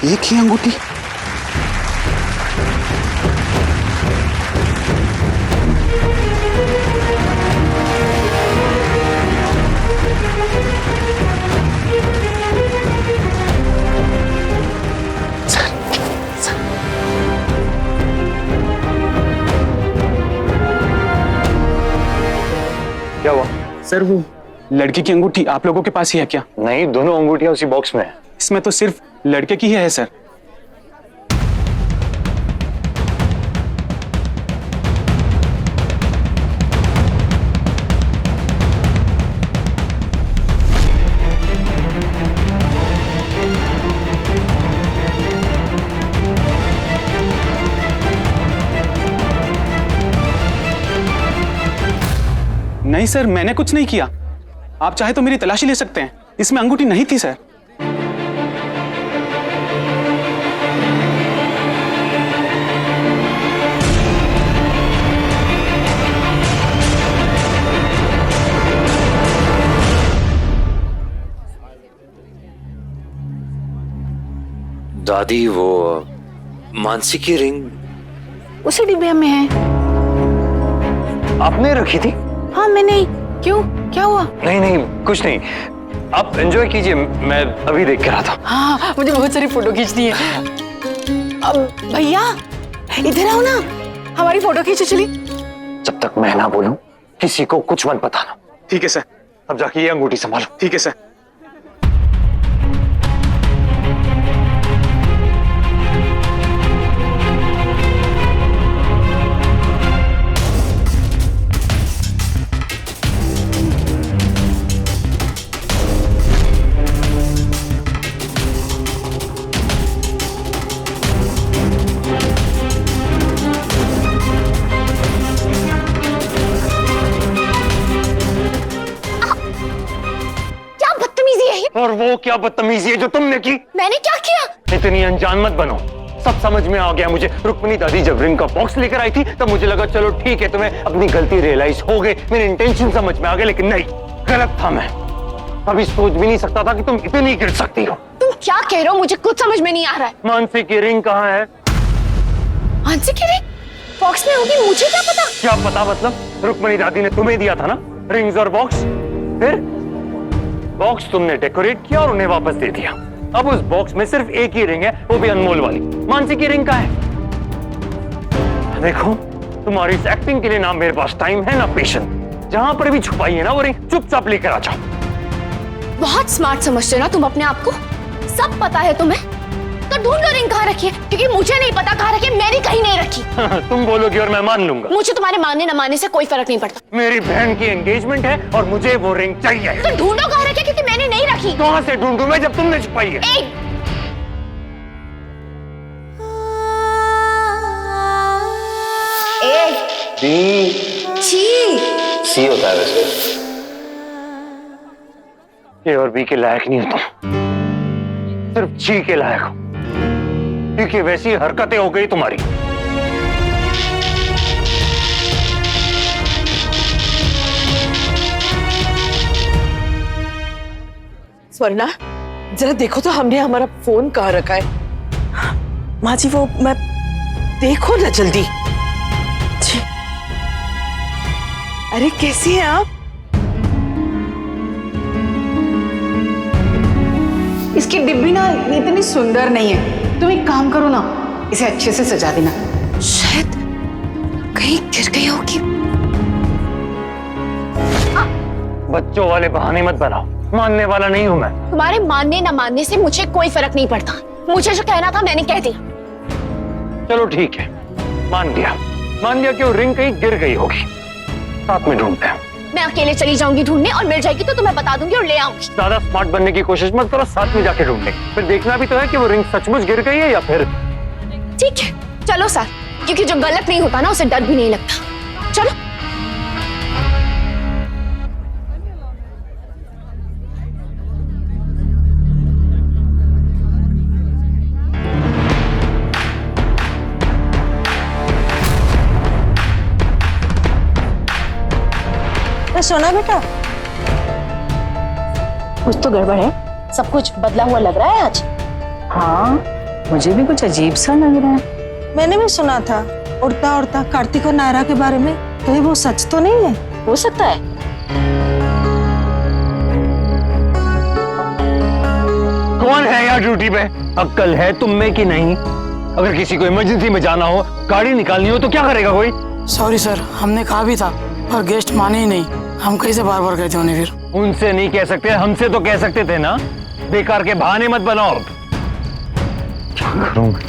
एक ही अंगूठी। क्या हुआ? सर वो लड़की की अंगूठी आप लोगों के पास ही है क्या? नहीं, दोनों अंगूठियां उसी बॉक्स में है। इसमें तो सिर्फ लड़के की ही है सर। नहीं सर, मैंने कुछ नहीं किया। आप चाहे तो मेरी तलाशी ले सकते हैं, इसमें अंगूठी नहीं थी सर। दादी, वो मानसी की रिंग उसी डिब्बे में है। आपने रखी थी? हाँ मैंने। क्यों, क्या हुआ? नहीं नहीं, कुछ नहीं। आप एंजॉय कीजिए, मैं अभी देख के रहा था। हाँ, मुझे बहुत सारी फोटो खींचनी है। अब भैया इधर आओ ना, हमारी फोटो खींचो चली। जब तक मैं ना बोलूं किसी को कुछ मत बताना। ठीक है सर। अब जाके ये अंगूठी संभालो। ठीक है सर। और वो क्या बदतमीजी है जो तुमने की? मैंने क्या किया? इतनी अनजान मत बनो, सब समझ में आ गया मुझे। रुक्मिणी दादी जब रिंग का बॉक्स लेकर आई थी तब मुझे लगा चलो ठीक है, तुम्हें अपनी गलती रियलाइज हो गई, मेरे इंटेंशन समझ में आ गए, लेकिन नहीं, गलत था मैं। कभी सोच भी नहीं सकता था कि तुम इतनी गिर सकती हो। तुम क्या कह रहे हो? मुझे कुछ समझ में नहीं आ रहा है। मानसी की रिंग कहाँ है? मानसी की रिंग बॉक्स में होगी, मुझे क्या पता? क्या पता मतलब? रुक्मिणी दादी ने तुम्हें दिया था ना रिंग्स और बॉक्स, फिर बॉक्स तुमने डेकोरेट किया और उन्हें वापस दे दिया। अब उस बॉक्स में सिर्फ एक ही रिंग है, वो भी अनमोल वाली। मानसी की रिंग कहाँ है? देखो, तुम्हारी इस एक्टिंग के लिए ना मेरे पास टाइम है ना पेशेंस। जहां पर भी छुपाई है ना वो रिंग, चुपचाप लेकर आ जाओ। बहुत स्मार्ट समझते हो ना तुम अपने आप को। सब पता है तुम्हें, तो ढूंढो रिंग कहाँ रखी है, क्योंकि मुझे नहीं पता कहाँ रखी है। मैंने कहीं नहीं रखी। तुम बोलोगी और मैं मान लूंगा। मुझे तुम्हारे मानने न मानने से कोई फर्क नहीं पड़ता। मेरी बहन की एंगेजमेंट है और मुझे वो रिंग चाहिए। तो ढूंढो कहाँ रखी है, क्योंकि मैंने नहीं रखी। कहां से ढूंढूं मैं जब तुमने छुपाई है? सी होता है वैसे। ए और बी के लायक नहीं हो तुम, सिर्फ जी के लायक हो, क्योंकि वैसी हरकतें हो गई तुम्हारी। स्वर्णा, जरा देखो तो हमने हमारा फोन कहाँ रखा है। माँ जी वो मैं, देखो ना जल्दी। जी। अरे कैसी हैं आप? इसकी डिब्बी ना इतनी सुंदर नहीं है, तुम एक काम करो ना, इसे अच्छे से सजा देना। शायद कहीं गिर गई होगी। बच्चों वाले बहाने मत बनाओ, मानने वाला नहीं हूं मैं। तुम्हारे मानने न मानने से मुझे कोई फर्क नहीं पड़ता। मुझे जो कहना था मैंने कह दिया। चलो ठीक है, मान लिया कि वो रिंग कहीं गिर गई होगी। साथ में ढूंढते हैं। मैं अकेले चली जाऊंगी ढूंढने, और मिल जाएगी तो तुम्हें बता दूंगी और ले आऊंगी। ज्यादा स्मार्ट बनने की कोशिश मत करो, साथ में जाके ढूंढ लेंगे। फिर देखना भी तो है कि वो रिंग सचमुच गिर गई है या फिर। ठीक है चलो साथ, क्योंकि जो गलत नहीं होता ना उसे डर भी नहीं लगता। चलो। सोना बेटा, कुछ तो गड़बड़ है, सब कुछ बदला हुआ लग रहा है आज। हाँ मुझे भी कुछ अजीब सा लग रहा है। मैंने भी सुना था उड़ता उड़ता कार्तिक और नायरा के बारे में, कहीं वो सच तो नहीं है? हो सकता है। कौन है यहाँ ड्यूटी पे? अक्ल है तुम में कि नहीं? अगर किसी को इमरजेंसी में जाना हो, गाड़ी निकालनी हो तो क्या करेगा कोई? सॉरी सर, हमने कहा भी था पर गेस्ट माने ही नहीं। हम कैसे बार बार कहते उन्हें? फिर उनसे नहीं कह सकते, हमसे तो कह सकते थे ना। बेकार के बहाने मत बनाओ। क्या करूं मैं?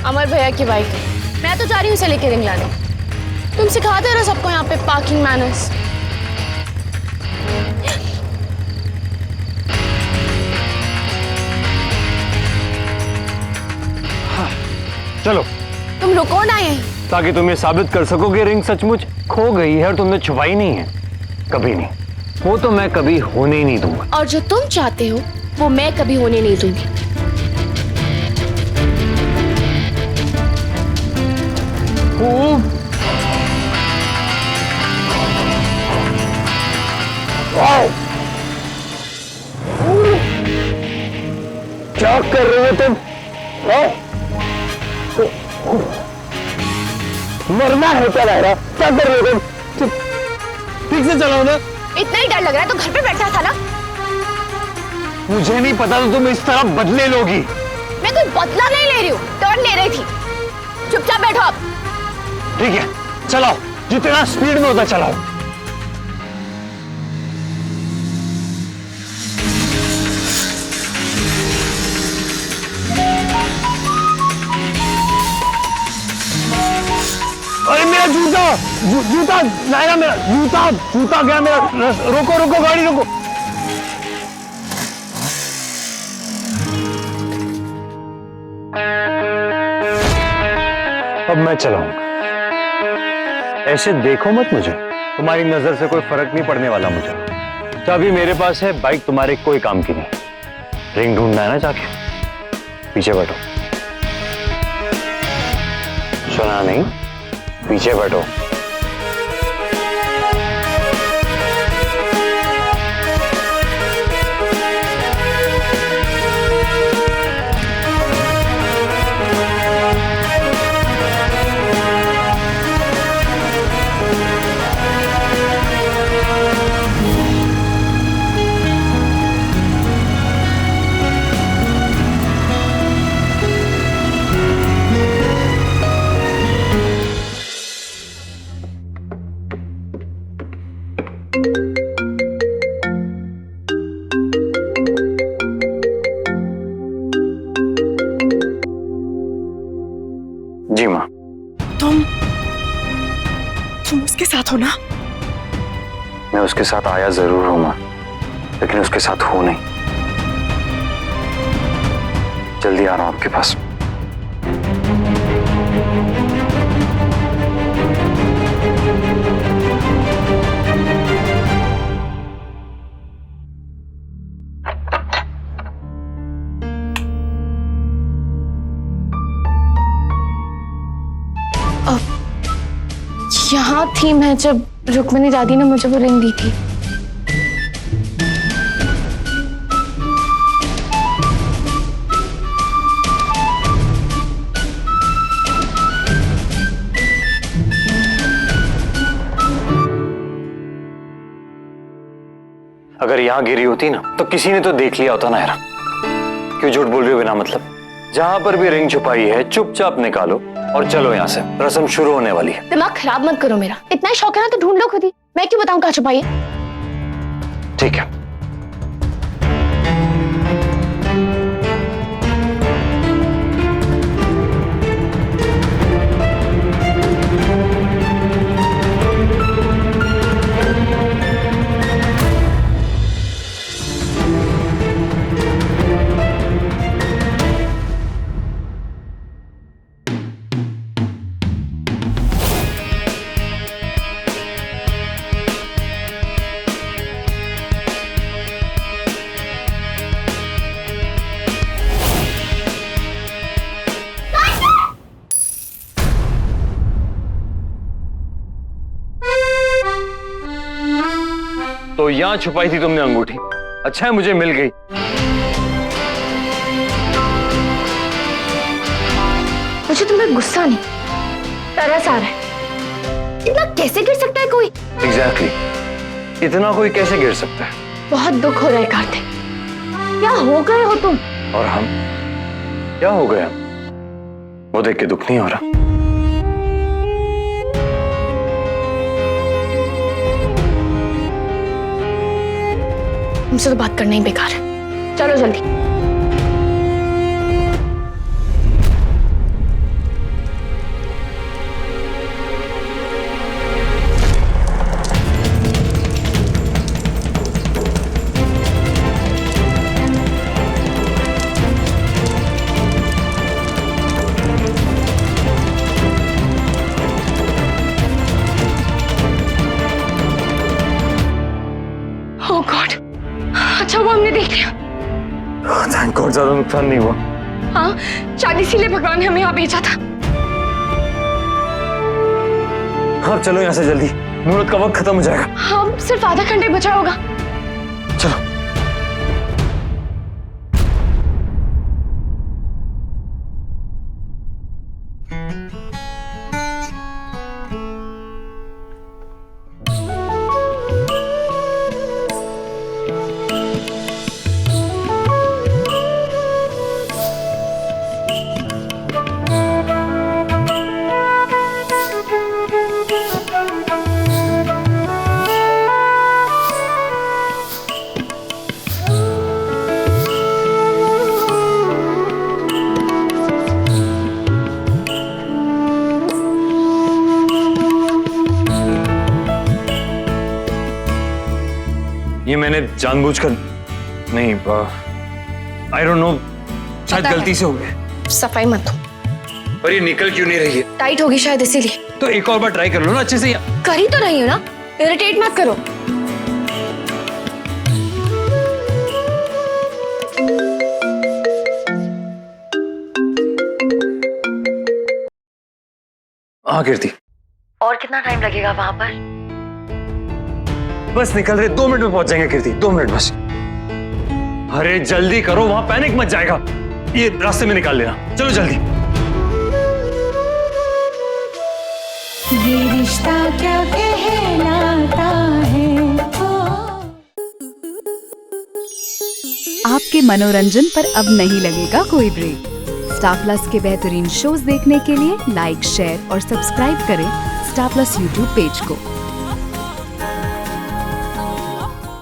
अमर भैया की बाइक है, मैं तो जा रही हूँ उसे लेके रिंग लाने। तुम सिखाते रहो सबको यहाँ पे पार्किंग मैनर्स। चलो तुम रुको ना यहीं। ताकि तुम ये साबित कर सको कि रिंग सचमुच खो गई है और तुमने छुपाई नहीं है। कभी नहीं, वो तो मैं कभी होने ही नहीं दूंगा। और जो तुम चाहते हो वो मैं कभी होने नहीं दूंगी। क्या कर रहे हो तुम? मरना है क्या नायरा? क्या कर रहे हो तुम? ठीक से चलाओ ना। इतना ही डर लग रहा है तो घर पे बैठा था ना। मुझे नहीं पता तो तुम इस तरह बदले लोगी। मैं कोई बदला नहीं ले रही हूँ, टर्न ले रही थी। चुपचाप बैठो आप। ठीक है चलाओ, जितना स्पीड में होता चलाओ। अरे मेरा जूता, जूता नायरा, मेरा जूता गया मेरा। रोको गाड़ी रोको। अब मैं चलाऊंगा। ऐसे देखो मत मुझे, तुम्हारी नजर से कोई फर्क नहीं पड़ने वाला मुझे। चाबी मेरे पास है, बाइक तुम्हारे कोई काम की नहीं। रिंग ढूंढना है ना, जाके पीछे बैठो। सुना नहीं? पीछे बैठो। जी माँ। तुम उसके साथ हो ना? मैं उसके साथ आया जरूर हूं माँ, लेकिन उसके साथ हूं नहीं। जल्दी आ रहा हूं आपके पास। यहाँ थी मैं जब रुक्मिणी दादी ने मुझे वो रिंग दी थी। अगर यहां गिरी होती ना तो किसी ने तो देख लिया होता नायरा। क्यों झूठ बोल रही हो बिना मतलब? जहां पर भी रिंग छुपाई है चुपचाप निकालो और चलो यहां से, रस्म शुरू होने वाली है। दिमाग खराब मत करो मेरा। इतना ही शौक है ना तो ढूंढ लो खुद ही। मैं क्यों बताऊं कहाँ छुपाई है? ठीक है। यहाँ छुपाई थी तुमने अंगूठी। अच्छा है मुझे मिल गई। मुझे तुम्हें गुस्सा नहीं, तरस आ रहा है। इतना कैसे गिर सकता है कोई? एग्जैक्टली, इतना कोई कैसे गिर सकता है? बहुत दुख हो रहा है कार्तिक। क्या हो गए हो तुम? और हम क्या हो गए? वो देख के दुख नहीं हो रहा। हमसे तो बात करना ही बेकार है। चलो जल्दी। ओह गॉड, अच्छा वो हमने देख लिया। थैंक गॉड, ज्यादा नुकसान नहीं हुआ। हाँ, शायद इसीलिए भगवान ने हमें यहाँ भेजा था। हाँ चलो यहाँ से जल्दी, मुहूर्त का वक्त खत्म हो जाएगा। हाँ, सिर्फ आधा घंटे बचा होगा। चलो। ये मैंने जानबूझकर नहीं, आई डोंट नो, शायद गलती से हो गया। सफाई मत हो। पर ये निकल क्यों नहीं रही है? टाइट होगी शायद इसीलिए। तो एक और बार ट्राई कर लो ना अच्छे से। कर ही तो रही हो ना, इरिटेट मत करो। हाँ कीर्ति, और कितना टाइम लगेगा वहां पर? बस निकल रहे, 2 मिनट में पहुंच जाएंगे कीर्ति, 2 मिनट बस। अरे जल्दी करो, वहां पैनिक मत जाएगा। ये रास्ते में निकाल लेना, चलो जल्दी। ये रिश्ता क्या कहलाता है। आपके मनोरंजन पर अब नहीं लगेगा कोई ब्रेक। स्टार प्लस के बेहतरीन शोज देखने के लिए लाइक, शेयर और सब्सक्राइब करें स्टार प्लस यूट्यूब पेज को।